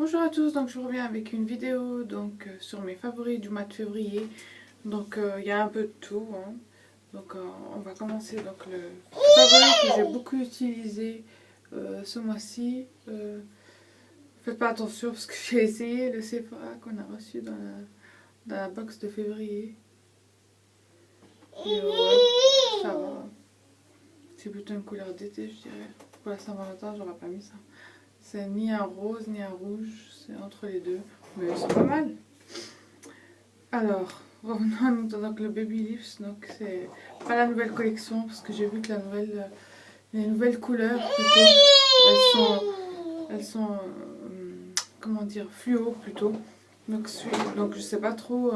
Bonjour à tous, donc je reviens avec une vidéo sur mes favoris du mois de février. Il y a un peu de tout, hein. On va commencer le favori que j'ai beaucoup utilisé ce mois-ci. Faites pas attention parce que j'ai essayé le Sephora qu'on a reçu dans la box de février. Et ouais, ça va. C'est plutôt une couleur d'été, je dirais. Pour la Saint-Valentin, j'aurais pas mis ça. C'est ni un rose ni un rouge, c'est entre les deux, mais c'est pas mal. Alors, revenons à le Baby Lips, donc c'est pas la nouvelle collection parce que j'ai vu que les nouvelles couleurs plutôt, elles sont comment dire, fluo plutôt. Donc je sais pas trop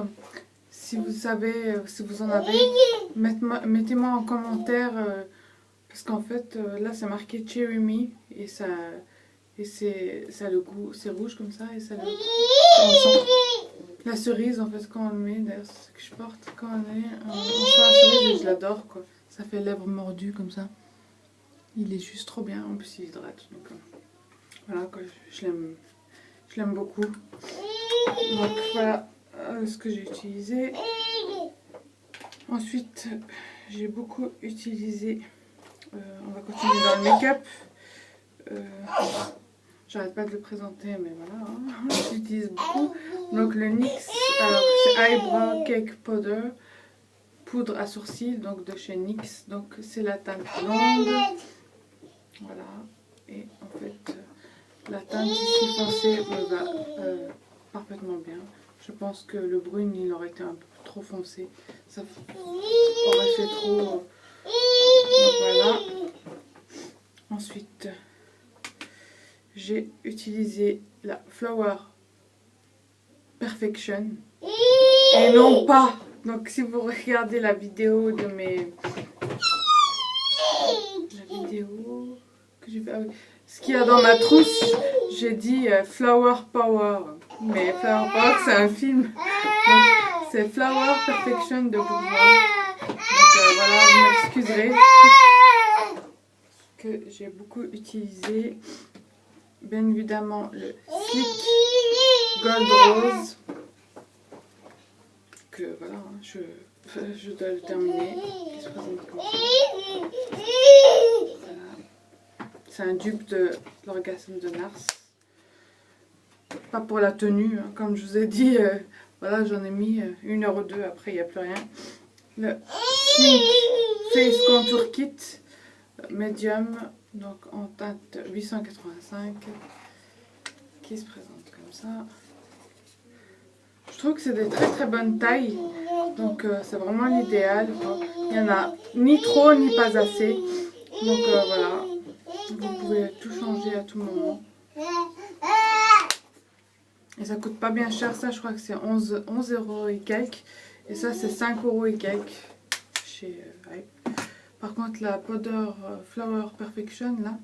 si vous savez, si vous en avez, mettez-moi en commentaire parce qu'en fait là c'est marqué Cherry Me et ça a le goût, c'est rouge comme ça et ça le la cerise en fait quand on le met, d'ailleurs c'est ce que je porte quand on est on sent la cerise et je l'adore quoi. Ça fait lèvres mordues comme ça. Il est juste trop bien, en plus il hydrate donc voilà quoi, je l'aime beaucoup. Donc voilà ce que j'ai utilisé. Ensuite j'ai beaucoup utilisé, on va continuer dans le make-up. J'arrête pas de le présenter, mais voilà, hein. J'utilise beaucoup. Donc le NYX, alors c'est Eyebrow Cake Powder, poudre à sourcils, donc de chez NYX. Donc c'est la teinte blonde, voilà. Et en fait, la teinte ici foncée me va parfaitement bien. Je pense que le brune, il aurait été un peu trop foncé, ça aurait fait trop. Donc voilà. Ensuite, j'ai utilisé la Flower Perfection et non pas, donc si vous regardez la vidéo de que j'ai fait, ce qu'il y a dans ma trousse, j'ai dit Flower Power, mais Flower Power c'est un film, donc c'est Flower Perfection de Bourjois. Donc voilà, vous m'excuserez que j'ai beaucoup utilisé. Bien évidemment le Slick Gold Rose, que voilà, je dois le terminer, qui se présente comme ça. Voilà. C'est un dupe de l'orgasme de Nars. Pas pour la tenue, hein. Comme je vous ai dit, voilà, j'en ai mis 1 heure ou 2, après il n'y a plus rien. Le Slick Face Contour Kit Medium, donc en teinte 885, qui se présente comme ça. Je trouve que c'est des très bonnes tailles, donc c'est vraiment l'idéal. Il n'y en a ni trop ni pas assez, donc voilà, vous pouvez tout changer à tout moment. Et ça coûte pas bien cher, ça je crois que c'est 11 € et quelques, et ça c'est 5 € et quelques chez Hype. Par contre la powder Flower Perfection là,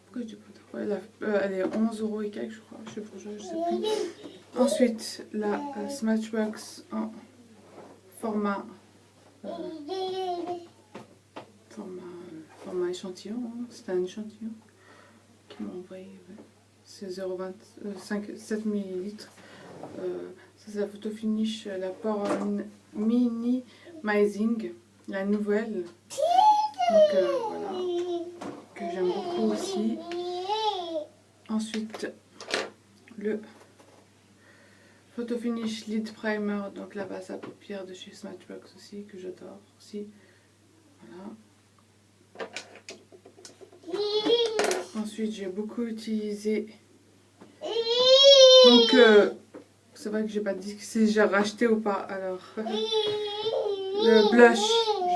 pourquoi je dis powder, ouais, elle est 11 € et quelques je crois, je sais plus. Ensuite la Smashbox en format échantillon, hein. C'est un échantillon qui m'a envoyé, ouais. C'est 7 ml. Ça c'est la photo finish, la Pore Minimizing, la nouvelle. Donc voilà, que j'aime beaucoup aussi. Ensuite le Photo Finish Lid Primer, donc la base à paupières de chez Smashbox aussi, que j'adore aussi. Voilà. Ensuite j'ai beaucoup utilisé, donc c'est vrai que j'ai pas dit si j'ai racheté ou pas. Alors le blush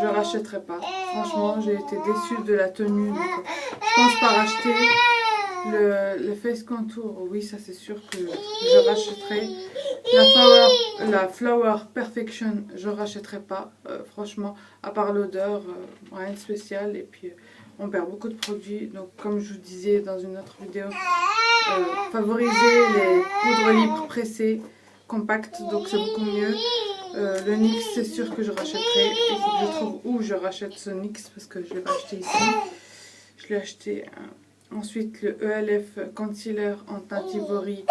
je rachèterai pas, franchement j'ai été déçue de la tenue, donc je pense pas racheter. Le face contour, oui ça c'est sûr que je rachèterai. La Flower Perfection je rachèterai pas, franchement, à part l'odeur, rien de spécial. Et puis on perd beaucoup de produits, donc comme je vous disais dans une autre vidéo, favoriser les poudres libres pressées compactes, donc c'est beaucoup mieux. Le NYX c'est sûr que je rachèterai, il faut que je trouve où je rachète ce NYX parce que je l'ai pas acheté ici, je l'ai acheté Ensuite, le ELF Concealer en teinte Ivory.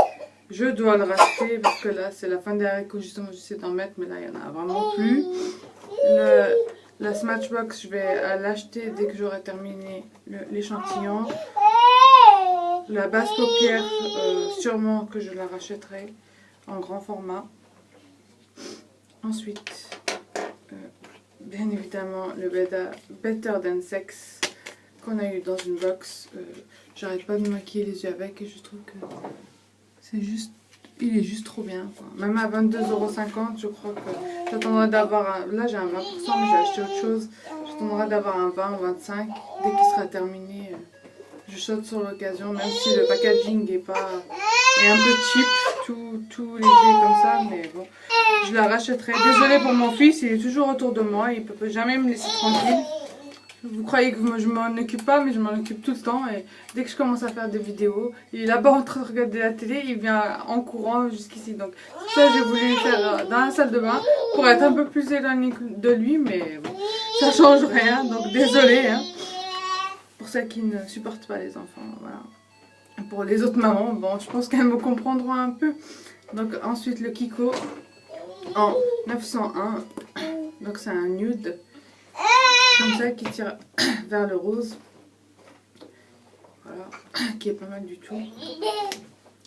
Je dois le racheter parce que là, c'est la fin des haricots. Justement, j'essaie d'en mettre, mais là, il n'y en a vraiment plus. La Smashbox, je vais l'acheter dès que j'aurai terminé l'échantillon. La base paupière, sûrement que je la rachèterai en grand format. Ensuite, bien évidemment, le Better Than Sex qu'on a eu dans une box. J'arrête pas de me maquiller les yeux avec et je trouve que c'est juste, il est juste trop bien, quoi. Même à 22,50 €, je crois que j'attendrai d'avoir un, là j'ai un 20%, mais j'ai acheté autre chose. J'attendrai d'avoir un 20 ou 25 dès qu'il sera terminé. Je saute sur l'occasion, même si le packaging est un peu cheap, tout léger comme ça, mais bon, je la rachèterai. Désolée pour mon fils, il est toujours autour de moi, il peut jamais me laisser tranquille. Vous croyez que je m'en occupe pas, mais je m'en occupe tout le temps. Et dès que je commence à faire des vidéos, il est là-bas en train de regarder la télé, il vient en courant jusqu'ici. Donc ça, j'ai voulu le faire dans la salle de bain pour être un peu plus éloigné de lui, mais bon, ça change rien. Donc désolée, hein, pour celles qui ne supportent pas les enfants. Voilà. Pour les autres mamans, bon, je pense qu'elles me comprendront un peu. Donc ensuite le Kiko en 901. Donc c'est un nude. Comme ça, qui tire vers le rose. Voilà, qui est pas mal du tout.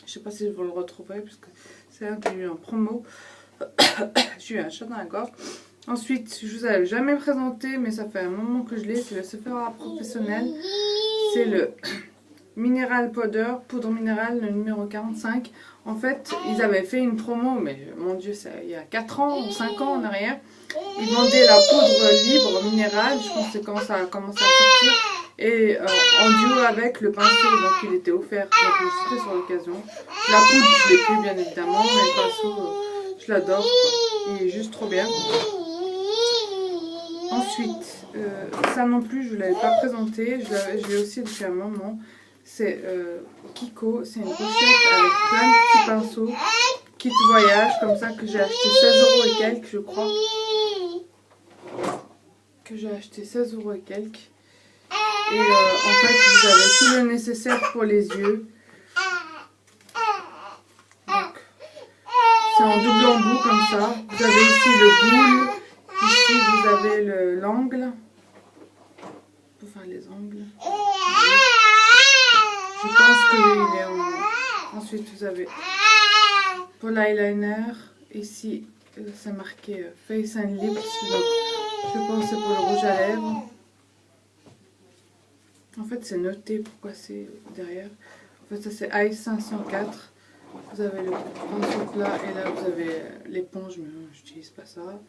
Je sais pas si je vous le retrouverai, parce que c'est un que j'ai eu en promo. J'ai eu un chat dans la gorge. Ensuite, je vous avais jamais présenté, mais ça fait un moment que je l'ai. C'est le Sephora Professionnel. C'est le Mineral Powder, poudre minérale, le numéro 45. En fait, ils avaient fait une promo, mais mon Dieu, ça, il y a 4 ans ou 5 ans en arrière. Ils vendaient la poudre libre minérale, je pense que c'est quand ça a commencé à sortir. Et en duo avec le pinceau, donc il était offert. Donc c'était sur l'occasion. La poudre, je l'ai plus bien évidemment, mais le pinceau, je l'adore. Il est juste trop bien. Ensuite, ça non plus, je ne l'avais pas présenté. Je l'ai aussi depuis un moment. C'est Kiko, c'est une pochette avec plein de petits pinceaux. Kit voyage, comme ça, que j'ai acheté 16 € et quelques, je crois. Que j'ai acheté 16 € et quelques. Et en fait, vous avez tout le nécessaire pour les yeux. Donc, c'est en double embout comme ça. Vous avez ici le boule. Ici, vous avez l'angle. Pour faire les angles. Je pense qu'il est en... Ensuite, vous avez pour l'eyeliner. Ici, c'est marqué Face and Lips. Donc, je pense que c'est pour le rouge à lèvres. En fait, c'est noté pourquoi c'est derrière. En fait, ça c'est Ice 504. Vous avez le pinceau plat et là vous avez l'éponge, mais je n'utilise pas ça.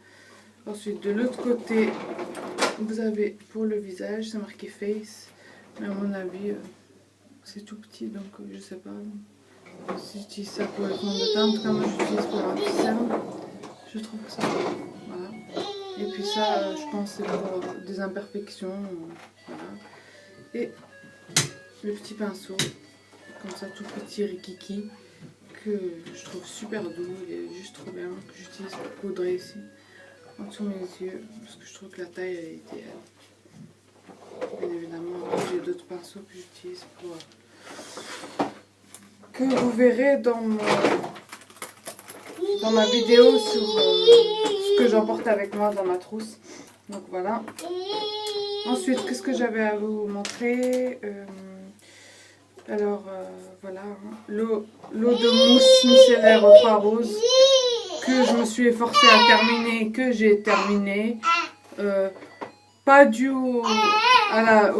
Ensuite, de l'autre côté, vous avez pour le visage, c'est marqué Face. Mais à mon avis, c'est tout petit, donc je sais pas si j'utilise ça pour le fond de teint. En tout cas, moi j'utilise pour un petit cerne. Je trouve que ça voilà. Et puis ça, je pense c'est pour des imperfections. Voilà. Et le petit pinceau, comme ça tout petit rikiki, que je trouve super doux, il est juste trop bien, que j'utilise pour poudrer ici, en dessous de mes yeux, parce que je trouve que la taille elle est idéale. Bien évidemment, j'ai d'autres pinceaux que j'utilise pour... que vous verrez dans ma vidéo sur ce que j'emporte avec moi dans ma trousse. Donc voilà. Ensuite, qu'est-ce que j'avais à vous montrer voilà, l'eau de mousse micellaire aux 3 roses que je me suis efforcée à terminer, que j'ai terminé. Pas dû au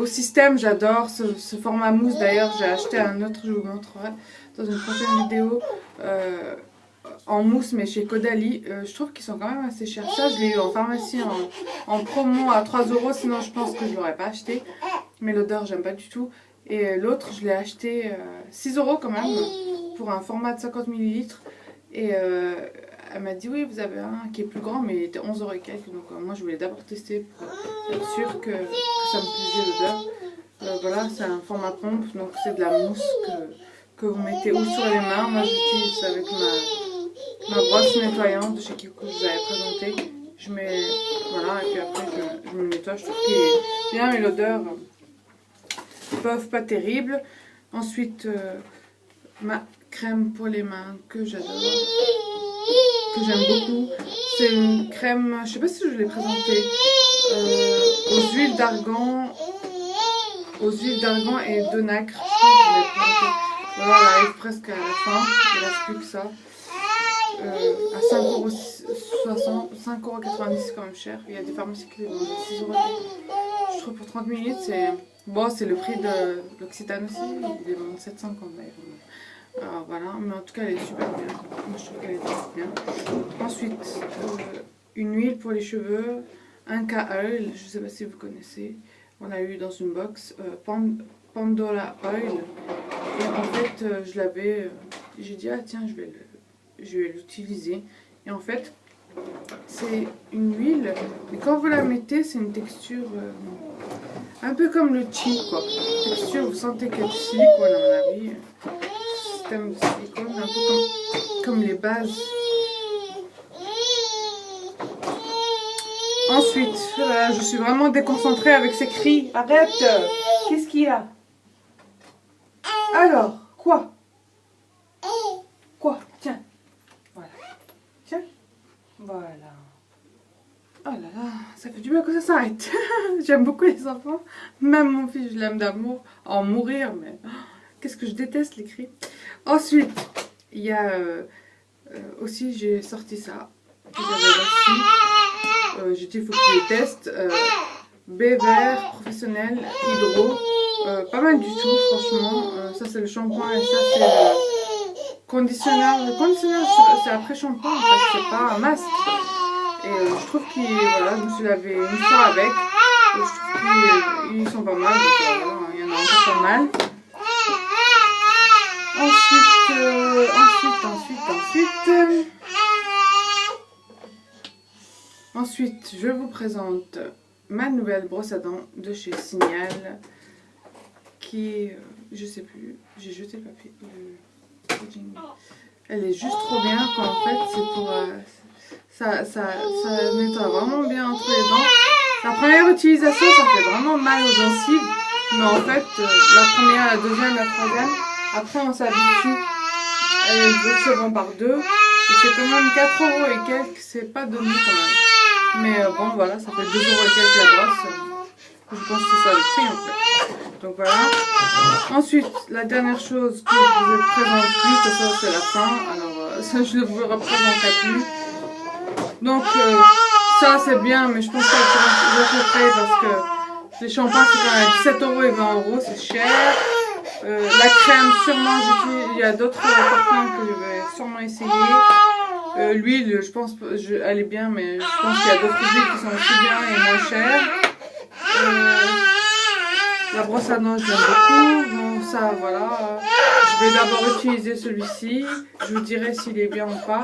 système, j'adore ce format mousse. D'ailleurs, j'ai acheté un autre, je vous montrerai dans une prochaine vidéo. En mousse, mais chez Caudalie, je trouve qu'ils sont quand même assez chers. Ça, je l'ai eu en pharmacie en promo à 3 €, sinon je pense que je ne l'aurais pas acheté. Mais l'odeur, j'aime pas du tout. Et l'autre, je l'ai acheté 6 € quand même, pour un format de 50 ml. Et elle m'a dit, oui, vous avez un qui est plus grand, mais il était 11 € et quelques. Donc moi, je voulais d'abord tester pour être sûre que ça me plaisait l'odeur. Voilà, c'est un format pompe, donc c'est de la mousse que vous mettez ou sur les mains. Moi, j'utilise avec ma brosse nettoyante de chez Kiko que je vous avais présenté. Je mets, voilà, et puis après je me nettoie. Je trouve qu'il est bien, mais l'odeur, bof, pas terrible. Ensuite, ma crème pour les mains que j'adore, que j'aime beaucoup. C'est une crème, je sais pas si je l'ai présentée, aux huiles d'argan et de nacre. Je crois que je l'ai présentée. Voilà, elle arrive presque à la fin, il ne reste plus que ça. À 5,60 €, 5,90 € c'est quand même cher. Il y a des pharmacies qui les vendent à 6 €. Je trouve pour 30 minutes, c'est bon, c'est le prix de l'Occitane aussi. Ils les vendent 7,50 € d'ailleurs. Alors voilà, mais en tout cas elle est super bien. Moi je trouve qu'elle est très bien. Ensuite, une huile pour les cheveux, un K-Oil, je ne sais pas si vous connaissez. On a eu dans une box Pandora Oil. Et en fait, je l'avais. J'ai dit, ah tiens, je vais l'utiliser. Et en fait, c'est une huile. Et quand vous la mettez, c'est une texture un peu comme le tea, quoi. Texture, vous sentez qu'il y a du silicone, à mon avis. Système de silicone, un peu comme les bases. Ensuite, je suis vraiment déconcentrée avec ces cris. Arrête! Qu'est-ce qu'il y a? Alors, quoi? Quoi? Tiens. Voilà. Tiens. Voilà. Oh là là, ça fait du bien que ça s'arrête. J'aime beaucoup les enfants. Même mon fils, je l'aime d'amour. En mourir, mais qu'est-ce que je déteste les cris. Ensuite, il y a aussi, j'ai sorti ça. J'ai dit, il faut que je les teste. B-Vert, professionnel, hydro. Pas mal du tout, franchement. Ça, c'est le shampoing et ça, c'est le conditionneur. Le conditionneur, c'est après shampoing, en fait. C'est pas un masque. Et je trouve qu'ils, voilà, je me suis lavé une fois avec. Et je trouve qu'ils sont pas mal. Donc voilà, il y en a encore pas mal. Ensuite, je vous présente ma nouvelle brosse à dents de chez Signal, qui est, je sais plus, j'ai jeté le papier. Elle est juste trop bien, quoi. En fait, c'est pour, ça nettoie vraiment bien entre les dents. La première utilisation, ça fait vraiment mal aux gencives, mais en fait, la première, la deuxième, la troisième, après on s'habitue. Les autres se vend par deux. Et c'est quand même 4 € et quelques, c'est pas donné quand même. Mais bon, voilà, ça fait 2 € et quelques la brosse. Je pense que c'est ça le prix en fait. Donc voilà. Ensuite, la dernière chose que je vous présente plus, ça c'est la fin. Alors ça je ne vous le représenterai plus. Donc ça c'est bien, mais je pense que j'achèterai parce que les shampoings c'est quand même 17 € et 20 €, c'est cher. La crème, sûrement, il y a d'autres parfums que je vais sûrement essayer. L'huile, je pense, elle est bien, mais je pense qu'il y a d'autres huiles qui sont aussi bien et moins chères. La brosse à dents, je l'aime beaucoup. Bon, ça, voilà. Je vais d'abord utiliser celui-ci. Je vous dirai s'il est bien ou pas.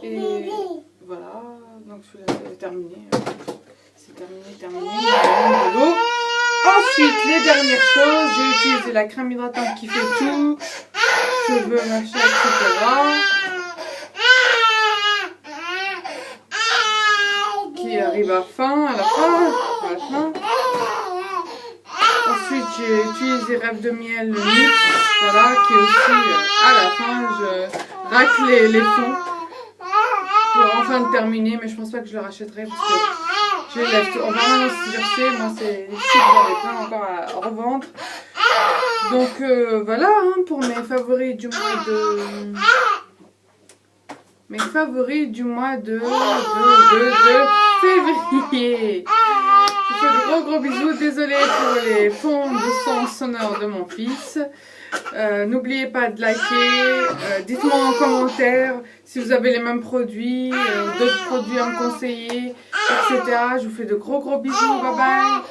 Et voilà. Donc, celui-là, c'est terminé. Terminé. De l'eau. Ensuite, les dernières choses, j'ai utilisé la crème hydratante qui fait tout, cheveux, machin, etc. Qui arrive à la fin. Ensuite, j'ai utilisé Rêve de miel le mix, voilà, qui est aussi à la fin. Je racle les fonds pour enfin le terminer, mais je pense pas que je le rachèterai parce que je les lève en vraiment chercher. Moi, c'est ici que j'avais plein encore à revendre. Donc voilà hein, pour mes favoris du mois de février. Je vous fais de gros bisous. Désolée pour les fonds de son sonore de mon fils. N'oubliez pas de liker, dites-moi en commentaire si vous avez les mêmes produits, d'autres produits à me conseiller, etc. Je vous fais de gros bisous, bye bye.